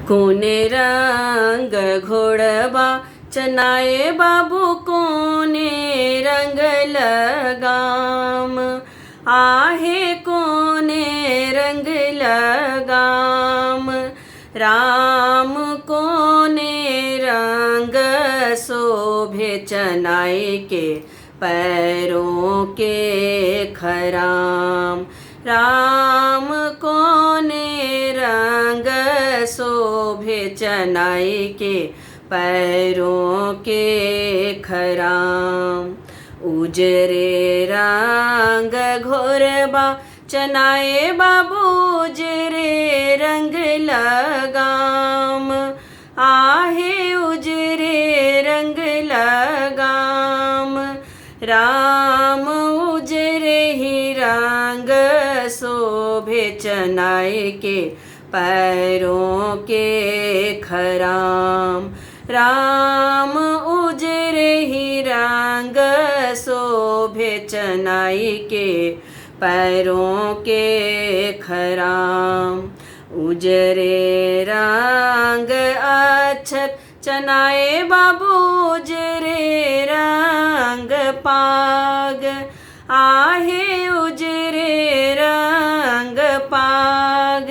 कोने रंग घोड़वा चनाए बाबू कोने रंग लगाम। आहे कोने रंग लगाम। राम कोने रंग शोभे चनाए के पैरों के खराम। राम कोने रंग शोभे चनाई के पैरों के खराम। उजरे रंग घोरबा चनाए बाबू उजरे रंग लगाम। आहे उजरे रंग लगाम। राम उजरे ही रंग शोभे चनाए के पैरों के खराम। राम उजरे ही रंग शोभे चनाई के पैरों के खराम। उजरे रंग अक्षत चनाए बाबू उजरे रंग पाग। आहे उजरे रंग पाग।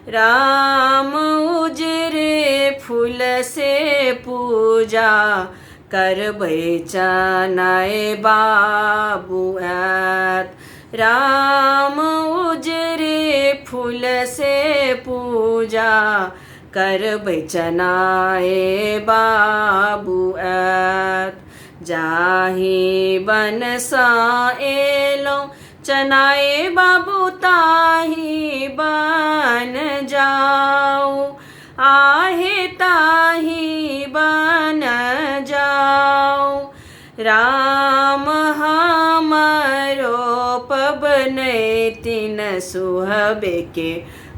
राम उजरे फूल से पूजा करबै चनाए बाबू ऐत। राम उजरे फूल से पूजा करबै चनाए बाबू ऐत। जाहि बन सा एलो चनाए बाबू ताहि बन जाओ। आहे ताहि बन जाओ। राम हमरो पबनै तिन सुहबे के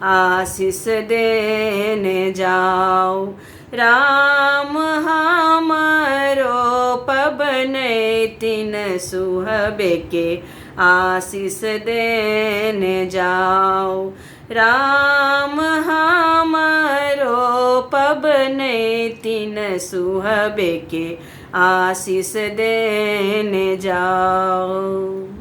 आशीष देने जाओ। राम हमरो पबनै तिन सुहबे के आशीष देने जाओ। राम हमरो पबनै तिन सुहबे के आशीष देने जाओ।